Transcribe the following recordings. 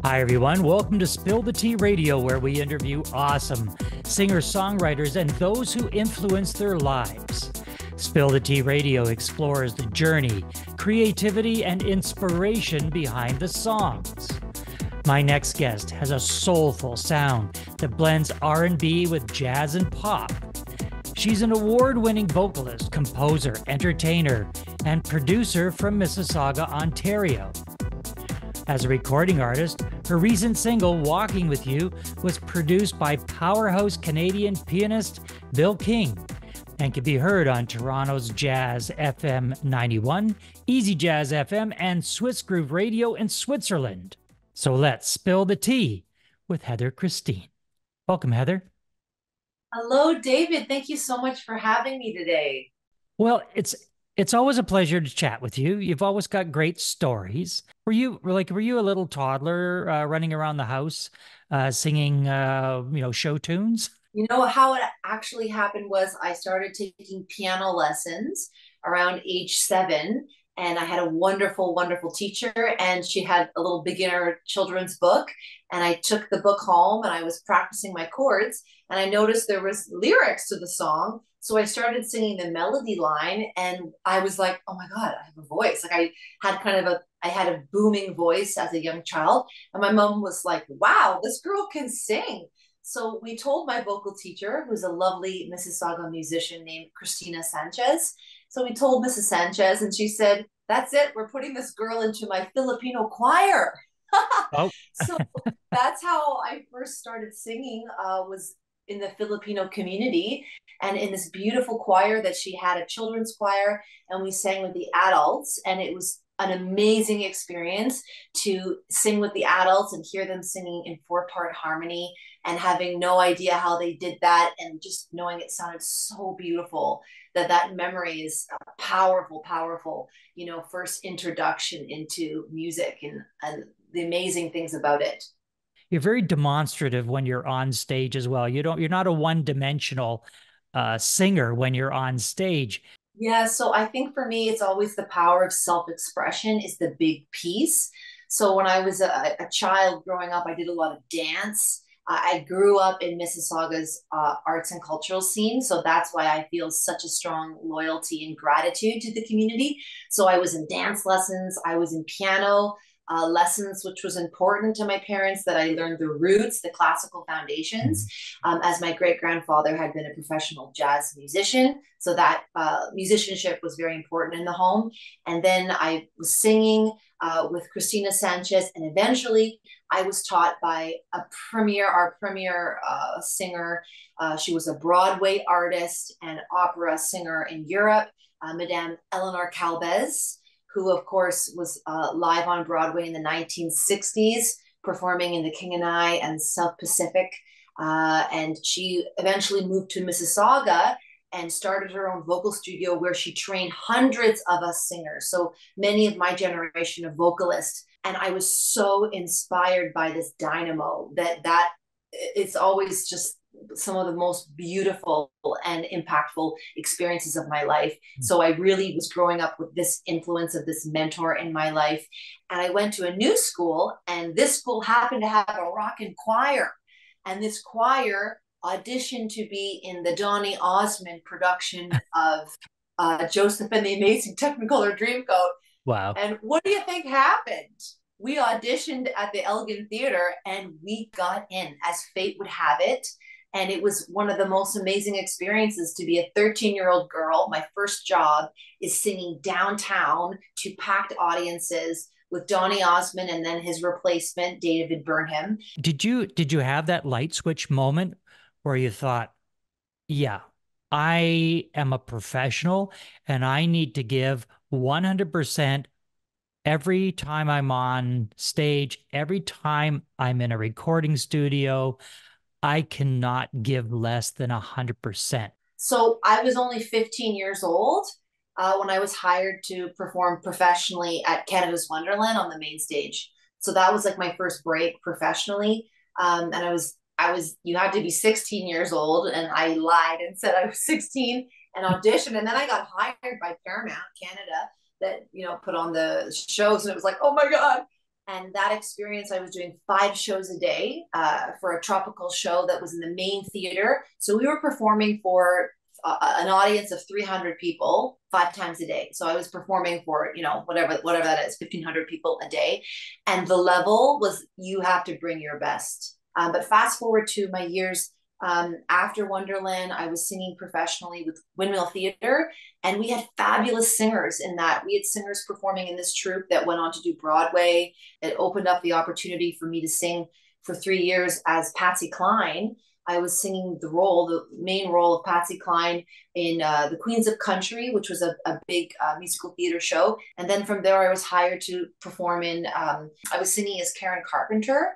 Hi, everyone. Welcome to Spill the Tea Radio, where we interview awesome singer-songwriters and those who influence their lives. Spill the Tea Radio explores the journey, creativity, and inspiration behind the songs. My next guest has a soulful sound that blends R&B with jazz and pop. She's an award-winning vocalist, composer, entertainer, and producer from Mississauga, Ontario. As a recording artist, her recent single, Walking With You, was produced by powerhouse Canadian pianist Bill King and can be heard on Toronto's Jazz FM 91, Easy Jazz FM, and Swiss Groove Radio in Switzerland. So let's spill the tea with Heather Christine. Welcome, Heather. Hello, David. Thank you so much for having me today. Well, it's always a pleasure to chat with you. You've always got great stories. Were you a little toddler running around the house singing show tunes? You know how it actually happened was I started taking piano lessons around age 7, and I had a wonderful, wonderful teacher, and she had a little beginner children's book, and I took the book home and I was practicing my chords, and I noticed there was lyrics to the song. So I started singing the melody line, and I was like, oh my God, I have a voice. Like I had a booming voice as a young child. And my mom was like, wow, this girl can sing. So we told my vocal teacher, who's a lovely Mississauga musician named Christina Sanchez. So we told Mrs. Sanchez, and she said, that's it. We're putting this girl into my Filipino choir. Oh, So that's how I first started singing, was in the Filipino community and in this beautiful choir that she had, a children's choir, and we sang with the adults, and it was an amazing experience to sing with the adults and hear them singing in 4-part harmony and having no idea how they did that, and just knowing it sounded so beautiful. That memory is a powerful first introduction into music and the amazing things about it. you're very demonstrative when you're on stage as well. You're not a one-dimensional singer when you're on stage. Yeah, so I think for me, it's always the power of self-expression is the big piece. So when I was a child growing up, I did a lot of dance. I grew up in Mississauga's arts and cultural scene. So that's why I feel such a strong loyalty and gratitude to the community. So I was in dance lessons, I was in piano lessons, which was important to my parents, that I learned the roots, the classical foundations, Mhm. as my great grandfather had been a professional jazz musician. So that musicianship was very important in the home. And then I was singing with Christina Sanchez, and eventually I was taught by our premier singer. She was a Broadway artist and opera singer in Europe, Madame Eleanor Calvez, who of course was live on Broadway in the 1960s, performing in the King and I and South Pacific. And she eventually moved to Mississauga and started her own vocal studio where she trained hundreds of us singers. So many of my generation of vocalists. And I was so inspired by this dynamo that it's always just some of the most beautiful and impactful experiences of my life. So I really was growing up with this influence of this mentor in my life. And I went to a new school, and this school happened to have a rockin' choir. And this choir auditioned to be in the Donny Osmond production of Joseph and the Amazing Technicolor Dreamcoat. Wow. And what do you think happened? We auditioned at the Elgin Theater and we got in, as fate would have it. And it was one of the most amazing experiences to be a 13-year-old girl. My first job is singing downtown to packed audiences with Donny Osmond and then his replacement, David Burnham. Did you have that light switch moment where you thought, yeah, I am a professional and I need to give 100% every time I'm on stage, every time I'm in a recording studio? I cannot give less than 100%. So I was only 15 years old when I was hired to perform professionally at Canada's Wonderland on the main stage. So that was like my first break professionally. And you had to be 16 years old, and I lied and said I was 16 and auditioned. And then I got hired by Paramount Canada that, put on the shows. And it was like, oh my God, And that experience, I was doing 5 shows a day for a tropical show that was in the main theater. So we were performing for an audience of 300 people 5 times a day. So I was performing for, whatever that is, 1,500 people a day. And the level was, you have to bring your best. But fast forward to my years after Wonderland, I was singing professionally with Windmill Theatre, and we had fabulous singers in that. We had singers performing in this troupe that went on to do Broadway. It opened up the opportunity for me to sing for 3 years as Patsy Cline. I was singing the main role of Patsy Cline in The Queens of Country, which was a big musical theater show. And then from there, I was hired to perform I was singing as Karen Carpenter,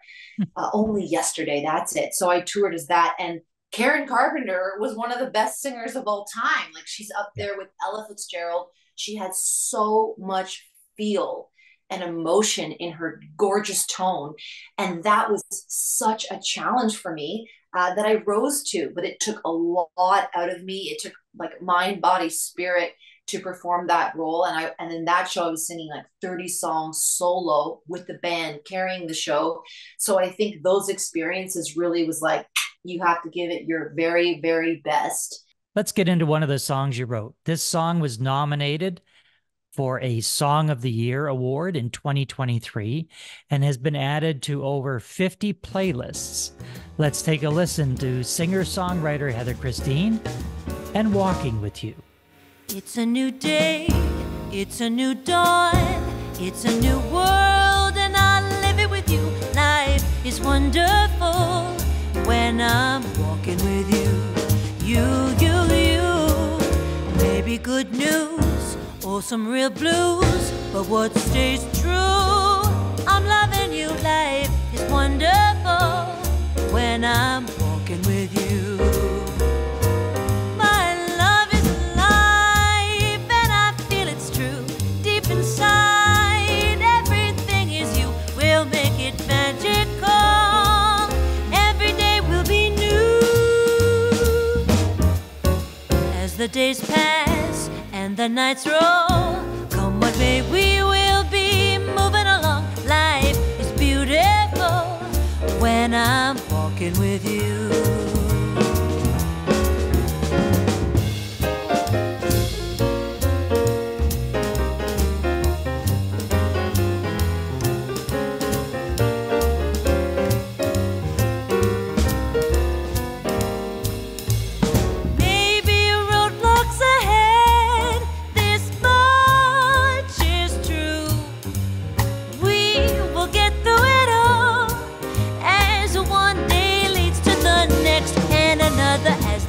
Only Yesterday, that's it. So I toured as that. And Karen Carpenter was one of the best singers of all time. Like, she's up there with Ella Fitzgerald. She had so much feel and emotion in her gorgeous tone. And that was such a challenge for me that I rose to, but it took a lot out of me. It took like mind, body, spirit to perform that role. And in that show, I was singing like 30 songs solo with the band, carrying the show. So I think those experiences really was like, you have to give it your very, very best. Let's get into one of the songs you wrote. This song was nominated for a Song of the Year award in 2023 and has been added to over 50 playlists. Let's take a listen to singer-songwriter Heather Christine and Walking With You. It's a new day, it's a new dawn, it's a new world, and I live it with you. Life is wonderful when I'm walking with you. You. Maybe good news or some real blues, but what stays true, I'm loving you. Life is wonderful when I'm walking with you. My love is life, and I feel it's true. Deep inside, everything is you. We'll make it magical. Every day will be new. As the days pass and the nights roll, come what may, we will be moving along. Life is beautiful when I'm walking with you.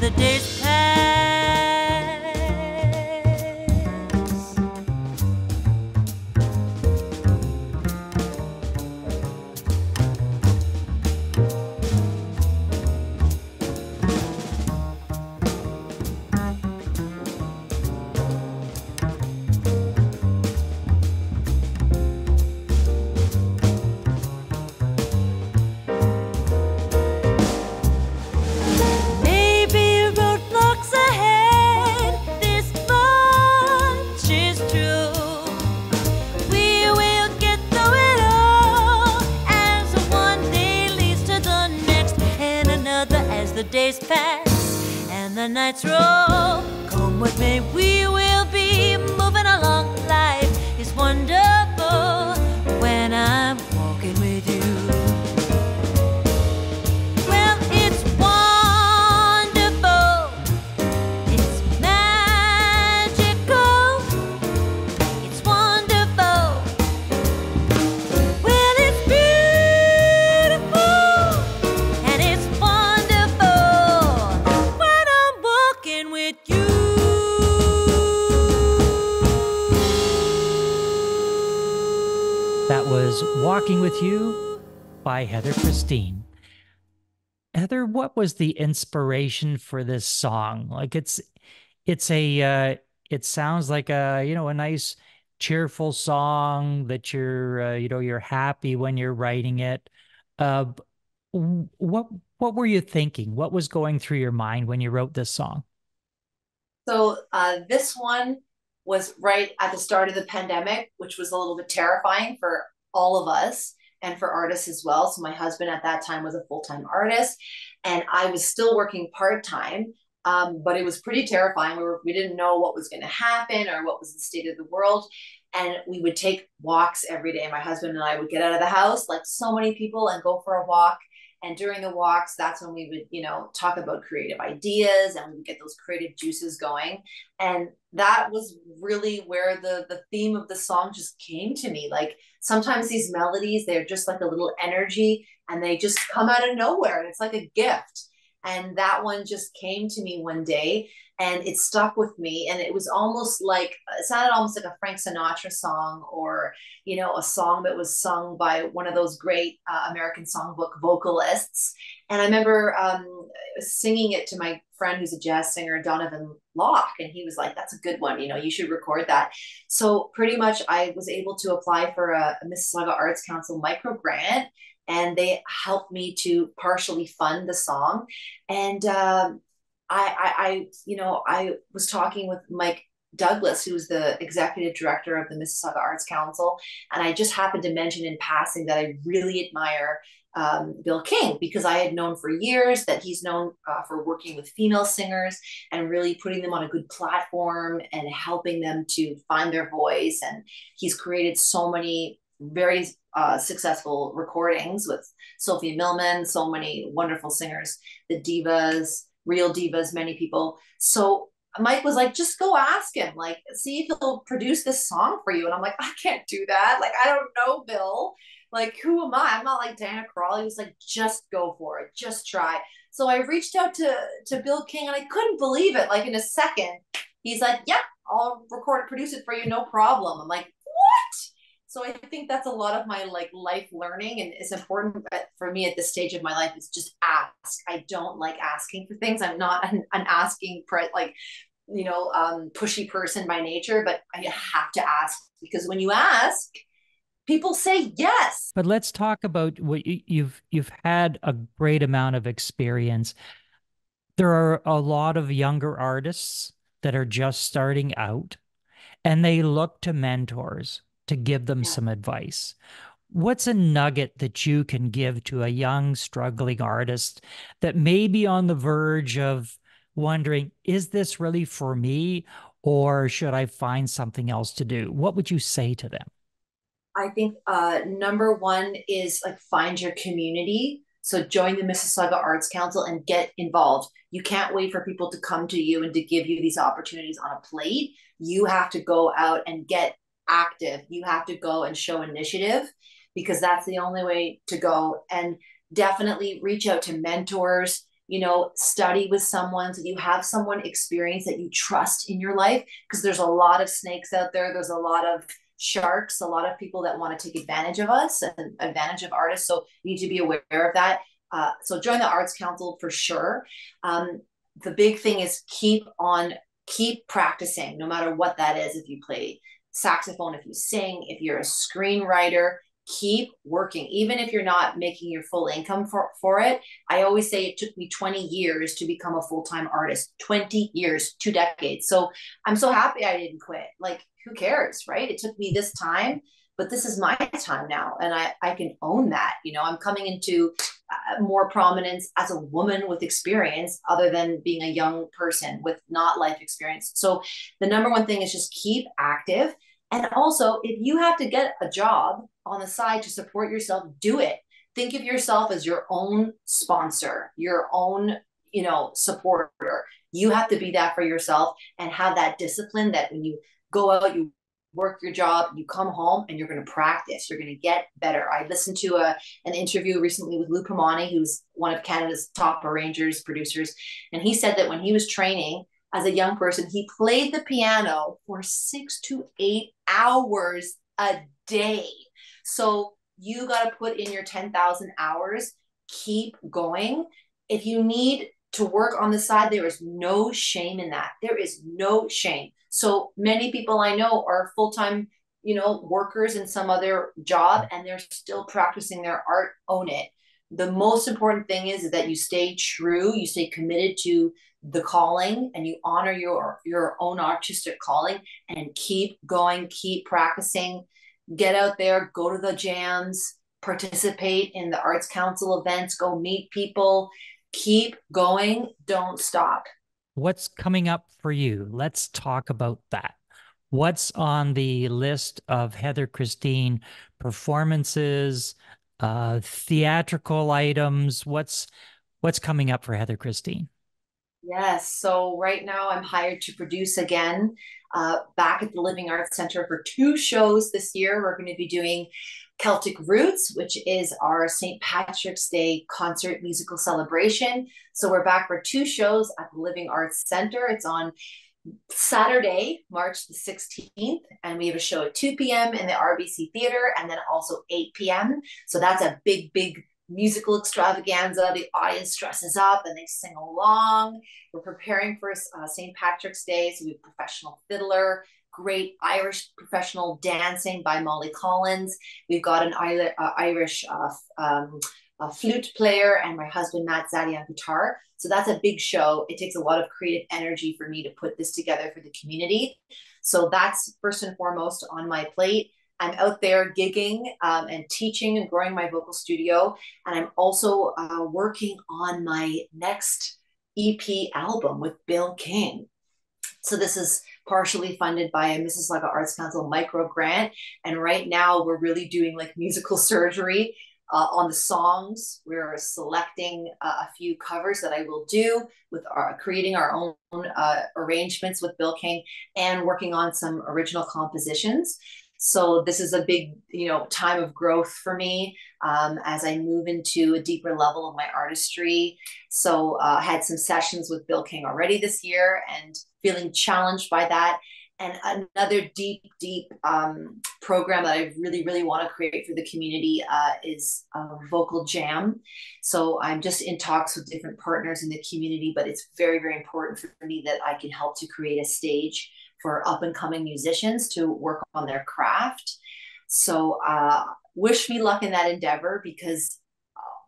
The days pass. The days pass and the nights roll, come what may, we will be moving along. Life is wonderful when I'm walking with you. Well, it's wonderful, it's magical, it's wonderful. Well, it's beautiful and it's was Walking With You by Heather Christine. Heather, what was the inspiration for this song? Like it sounds like a nice cheerful song that you're happy when you're writing it. What were you thinking? What was going through your mind when you wrote this song? So this one was right at the start of the pandemic, which was a little bit terrifying for all of us and for artists as well. So my husband at that time was a full-time artist, and I was still working part-time. But it was pretty terrifying. We didn't know what was going to happen or what was the state of the world. And we would take walks every day. My husband and I would get out of the house like so many people and go for a walk. And during the walks, that's when we would, talk about creative ideas, and we would get those creative juices going. And that was really where the theme of the song just came to me. Like sometimes these melodies, they're just like a little energy and they just come out of nowhere. And it's like a gift. And that one just came to me one day and it stuck with me. And it was almost like, it sounded almost like a Frank Sinatra song, or, a song that was sung by one of those great American songbook vocalists. And I remember singing it to my friend who's a jazz singer, Donovan Locke. And he was like, that's a good one. You should record that. So pretty much I was able to apply for a Mississauga Arts Council micro grant, and they helped me to partially fund the song. And I was talking with Mike Douglas, who was the executive director of the Mississauga Arts Council, and I just happened to mention in passing that I really admire Bill King, because I had known for years that he's known for working with female singers and really putting them on a good platform and helping them to find their voice. And he's created so many very successful recordings with Sophia Millman, so many wonderful singers, the divas, real divas, many people. So Mike was like, just go ask him, like, see if he'll produce this song for you. And I'm like, I can't do that. Like, I don't know, Bill. Like, who am I? I'm not like Diana Krall. He was like, just go for it. Just try. So I reached out to Bill King, and I couldn't believe it. Like in a second, he's like, yep, I'll record and produce it for you. No problem. I'm like, what? So I think that's a lot of my like life learning, and it's important for me at this stage of my life is just ask. I don't like asking for things. I'm not an asking pushy person by nature, but I have to ask, because when you ask, people say yes. But let's talk about what you've had a great amount of experience. There are a lot of younger artists that are just starting out, and they look to mentors to give them some advice. What's a nugget that you can give to a young, struggling artist that may be on the verge of wondering, is this really for me, or should I find something else to do? What would you say to them? I think number one is like find your community. So join the Mississauga Arts Council and get involved. You can't wait for people to come to you and to give you these opportunities on a plate. You have to go out and get active. You have to go and show initiative, because that's the only way to go. And definitely reach out to mentors, study with someone so you have someone experienced that you trust in your life, because there's a lot of snakes out there. There's a lot of sharks, a lot of people that want to take advantage of us and advantage of artists. So you need to be aware of that. So join the Arts Council for sure. The big thing is keep practicing, no matter what that is. If you play saxophone, if you sing, if you're a screenwriter, keep working. Even if you're not making your full income for it. I always say it took me 20 years to become a full-time artist, 20 years, 2 decades. So I'm so happy I didn't quit. Like, who cares, right? It took me this time, but this is my time now. And I can own that. I'm coming into more prominence as a woman with experience, other than being a young person with not life experience. So the number one thing is just keep active. And also, if you have to get a job on the side to support yourself, do it. Think of yourself as your own sponsor, your own, supporter. You have to be that for yourself and have that discipline that when you go out, you work your job, you come home and you're going to practice. You're going to get better. I listened to an interview recently with Lou Pomani, who's one of Canada's top arrangers, producers. And he said that when he was training as a young person, he played the piano for 6 to 8 hours a day. So you got to put in your 10,000 hours, keep going. If you need to work on the side, there is no shame in that. There is no shame. So many people I know are full-time, workers in some other job, and they're still practicing their art. Own it. The most important thing is that you stay true, you stay committed to the calling, and you honor your own artistic calling, and keep going, keep practicing. get out there, go to the jams, participate in the Arts Council events, go meet people, keep going, don't stop. What's coming up for you? Let's talk about that. What's on the list of Heather Christine performances, theatrical items? What's coming up for Heather Christine? Yes, so right now I'm hired to produce again back at the Living Arts Center for 2 shows this year. We're going to be doing Celtic Roots, which is our St. Patrick's Day concert musical celebration. So we're back for 2 shows at the Living Arts Center. It's on Saturday, March the 16th, and we have a show at 2 p.m. in the RBC Theatre, and then also 8 p.m. So that's a big musical extravaganza. The audience dresses up and they sing along. We're preparing for St. Patrick's Day, so we have professional fiddler, great Irish professional dancing by Molly Collins. We've got an Irish flute player, and my husband Matt Zaddy on guitar. So that's a big show. It takes a lot of creative energy for me to put this together for the community. So that's first and foremost on my plate. I'm out there gigging and teaching and growing my vocal studio. And I'm also working on my next EP album with Bill King. So this is partially funded by a Mississauga Arts Council micro grant. And right now we're really doing like musical surgery on the songs. We're selecting a few covers that I will do with creating our own arrangements with Bill King and working on some original compositions. So this is a big, time of growth for me as I move into a deeper level of my artistry. So I had some sessions with Bill King already this year and feeling challenged by that. And another deep program that I really want to create for the community is a vocal jam. So I'm just in talks with different partners in the community, but it's very important for me that I can help to create a stage for up and coming musicians to work on their craft. So wish me luck in that endeavor, because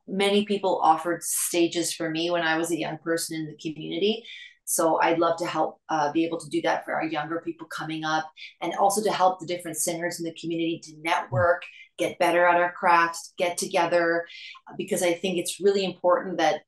many people offered stages for me when I was a young person in the community. So I'd love to help be able to do that for our younger people coming up, and also to help the different singers in the community to network, get better at our crafts, get together, because I think it's really important that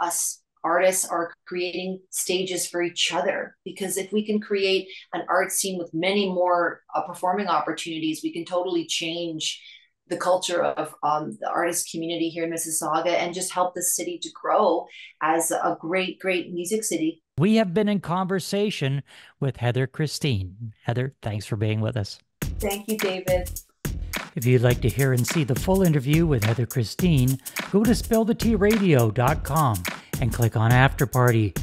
us artists are creating stages for each other. Because if we can create an art scene with many more performing opportunities, we can totally change the culture of the artist community here in Mississauga and just help the city to grow as a great music city. We have been in conversation with Heather Christine. Heather, thanks for being with us. Thank you, David. If you'd like to hear and see the full interview with Heather Christine, go to spillthetearadio.com and click on After Party.